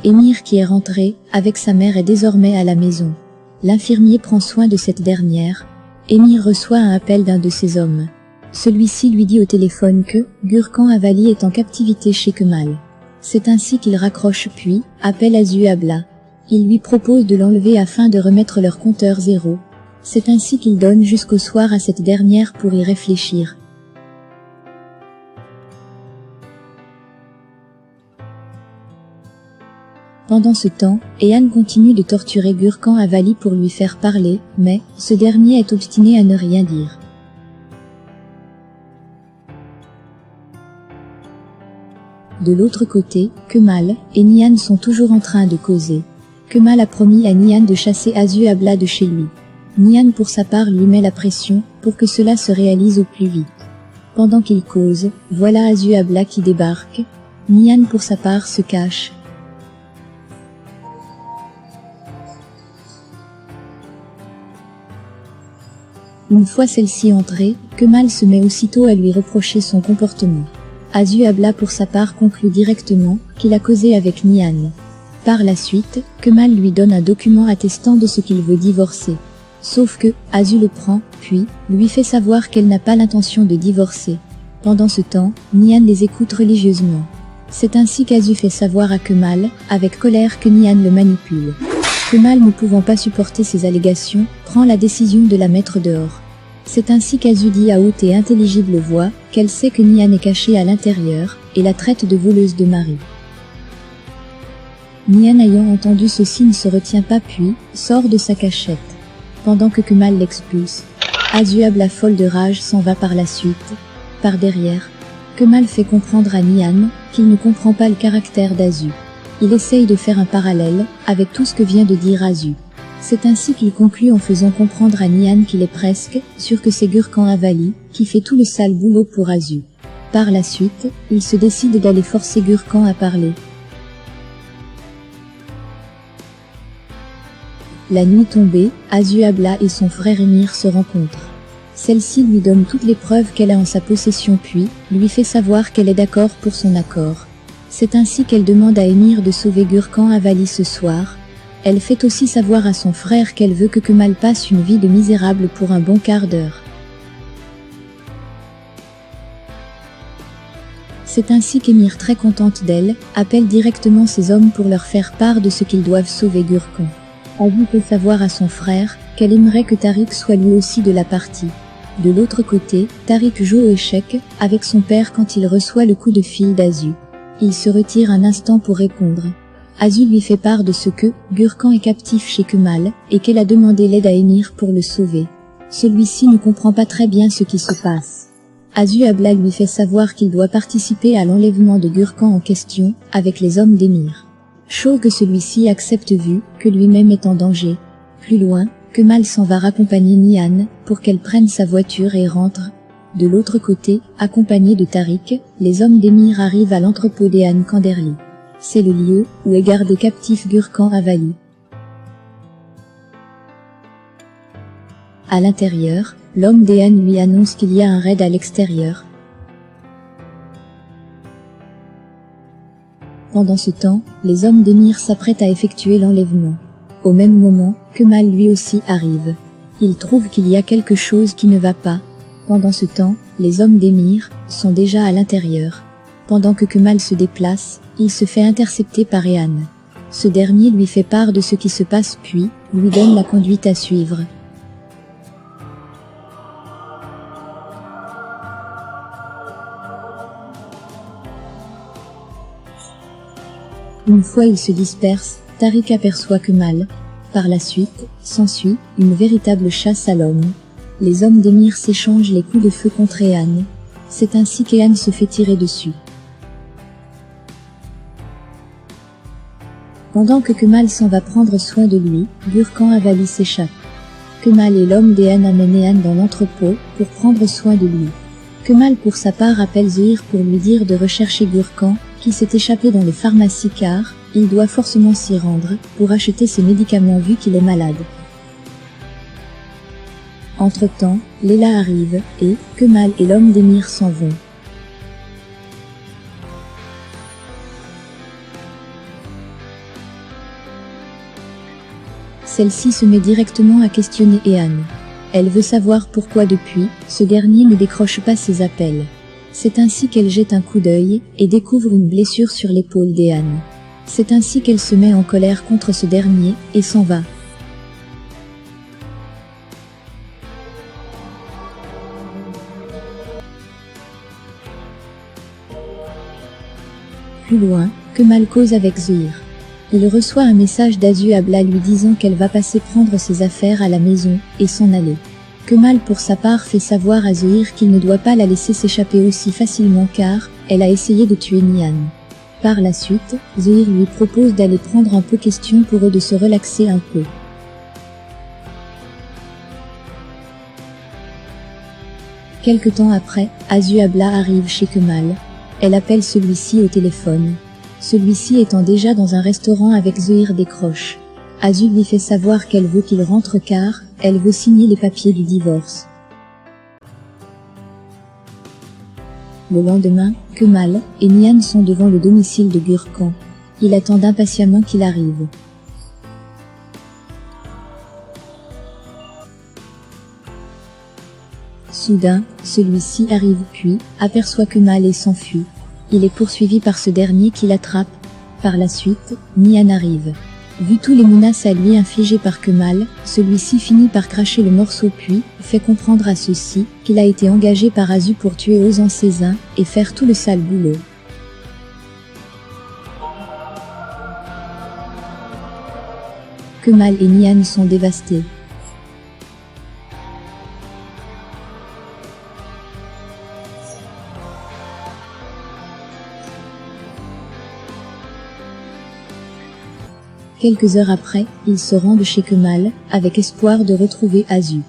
Émir qui est rentré, avec sa mère est désormais à la maison. L'infirmier prend soin de cette dernière. Émir reçoit un appel d'un de ses hommes. Celui-ci lui dit au téléphone que Gurkan Avali est en captivité chez Kemal. C'est ainsi qu'il raccroche puis appelle Azu Abla. Il lui propose de l'enlever afin de remettre leur compteur zéro. C'est ainsi qu'il donne jusqu'au soir à cette dernière pour y réfléchir. Pendant ce temps, Ehan continue de torturer Gurkan Avali pour lui faire parler, mais ce dernier est obstiné à ne rien dire. De l'autre côté, Kemal et Nihan sont toujours en train de causer. Kemal a promis à Nihan de chasser Azu Abla de chez lui. Nihan pour sa part lui met la pression pour que cela se réalise au plus vite. Pendant qu'ils causent, voilà Azu Abla qui débarque. Nihan pour sa part se cache. Une fois celle-ci entrée, Kemal se met aussitôt à lui reprocher son comportement. Azu Abla pour sa part conclut directement qu'il a causé avec Nihan. Par la suite, Kemal lui donne un document attestant de ce qu'il veut divorcer. Sauf que, Azu le prend, puis, lui fait savoir qu'elle n'a pas l'intention de divorcer. Pendant ce temps, Nihan les écoute religieusement. C'est ainsi qu'Azu fait savoir à Kemal, avec colère que Nihan le manipule. Kemal ne pouvant pas supporter ces allégations, prend la décision de la mettre dehors. C'est ainsi qu'Azu dit à haute et intelligible voix qu'elle sait que Nihan est cachée à l'intérieur, et la traite de voleuse de mari. Nihan ayant entendu ceci ne se retient pas puis, sort de sa cachette. Pendant que Kemal l'expulse, Azu Abla folle de rage s'en va par la suite. Par derrière, Kemal fait comprendre à Nihan qu'il ne comprend pas le caractère d'Azu. Il essaye de faire un parallèle avec tout ce que vient de dire Azu. C'est ainsi qu'il conclut en faisant comprendre à Nihan qu'il est presque sûr que c'est Gurkan Avali qui fait tout le sale boulot pour Azu. Par la suite, il se décide d'aller forcer Gurkan à parler. La nuit tombée, Azu Abla et son frère Émir se rencontrent. Celle-ci lui donne toutes les preuves qu'elle a en sa possession puis lui fait savoir qu'elle est d'accord pour son accord. C'est ainsi qu'elle demande à Émir de sauver Gurkan Avali ce soir. Elle fait aussi savoir à son frère qu'elle veut que Kemal passe une vie de misérable pour un bon quart d'heure. C'est ainsi qu'Émir, très contente d'elle, appelle directement ses hommes pour leur faire part de ce qu'ils doivent sauver Gurkan. Azu fait savoir à son frère qu'elle aimerait que Tariq soit lui aussi de la partie. De l'autre côté, Tariq joue aux échecs avec son père quand il reçoit le coup de fil d'Azu. Il se retire un instant pour répondre. Azu lui fait part de ce que Gurkan est captif chez Kemal et qu'elle a demandé l'aide à Émir pour le sauver. Celui-ci ne comprend pas très bien ce qui se passe. Azu Abla lui fait savoir qu'il doit participer à l'enlèvement de Gurkan en question avec les hommes d'Émir. Chaud que celui-ci accepte vu que lui-même est en danger. Plus loin, Kemal s'en va raccompagner Nihan pour qu'elle prenne sa voiture et rentre. De l'autre côté, accompagnés de Tariq, les hommes d'Émir arrivent à l'entrepôt d'Ehan Kanderli. C'est le lieu où est gardé captif Gurkan Avali. À l'intérieur, l'homme d'Ehan lui annonce qu'il y a un raid à l'extérieur. Pendant ce temps, les hommes d'Émir s'apprêtent à effectuer l'enlèvement. Au même moment, Kemal lui aussi arrive. Il trouve qu'il y a quelque chose qui ne va pas. Pendant ce temps, les hommes d'Émir sont déjà à l'intérieur. Pendant que Kemal se déplace, il se fait intercepter par Ehan. Ce dernier lui fait part de ce qui se passe puis lui donne la conduite à suivre. Une fois il se disperse, Tariq aperçoit Kemal. Par la suite, s'ensuit une véritable chasse à l'homme. Les hommes d'Émir s'échangent les coups de feu contre Ehan. C'est ainsi qu'Ehan se fait tirer dessus. Pendant que Kemal s'en va prendre soin de lui, Gurkan Avali s'échappe. Kemal et l'homme d'Ehan amènent Ehan dans l'entrepôt pour prendre soin de lui. Kemal pour sa part appelle Zehir pour lui dire de rechercher Gurkan, qui s'est échappé dans les pharmacies car il doit forcément s'y rendre pour acheter ses médicaments vu qu'il est malade. Entre-temps, Leila arrive et Kemal et l'homme d'Émir s'en vont. Celle-ci se met directement à questionner Ehan. Elle veut savoir pourquoi depuis, ce dernier ne décroche pas ses appels. C'est ainsi qu'elle jette un coup d'œil, et découvre une blessure sur l'épaule d'Ehan. C'est ainsi qu'elle se met en colère contre ce dernier, et s'en va. Plus loin, Kemal cause avec Zuhir. Il reçoit un message d'Azu Habla lui disant qu'elle va passer prendre ses affaires à la maison, et s'en aller. Kemal pour sa part fait savoir à Zuhir qu'il ne doit pas la laisser s'échapper aussi facilement car, elle a essayé de tuer Nihan. Par la suite, Zuhir lui propose d'aller prendre un peu question pour eux de se relaxer un peu. Quelque temps après, Azu Habla arrive chez Kemal. Elle appelle celui-ci au téléphone. Celui-ci étant déjà dans un restaurant avec Zuhir décroche. Azu lui fait savoir qu'elle veut qu'il rentre car, elle veut signer les papiers du divorce. Le lendemain, Kemal et Nihan sont devant le domicile de Gürkan. Il attend impatiemment qu'il arrive. Soudain, celui-ci arrive puis, aperçoit Kemal et s'enfuit. Il est poursuivi par ce dernier qui l'attrape. Par la suite, Nihan arrive. Vu tous les menaces à lui infligées par Kemal, celui-ci finit par cracher le morceau puis, fait comprendre à ceux-ci, qu'il a été engagé par Azu pour tuer Ozan Cézin, et faire tout le sale boulot. Kemal et Nihan sont dévastés. Quelques heures après, ils se rendent chez Kemal, avec espoir de retrouver Azu.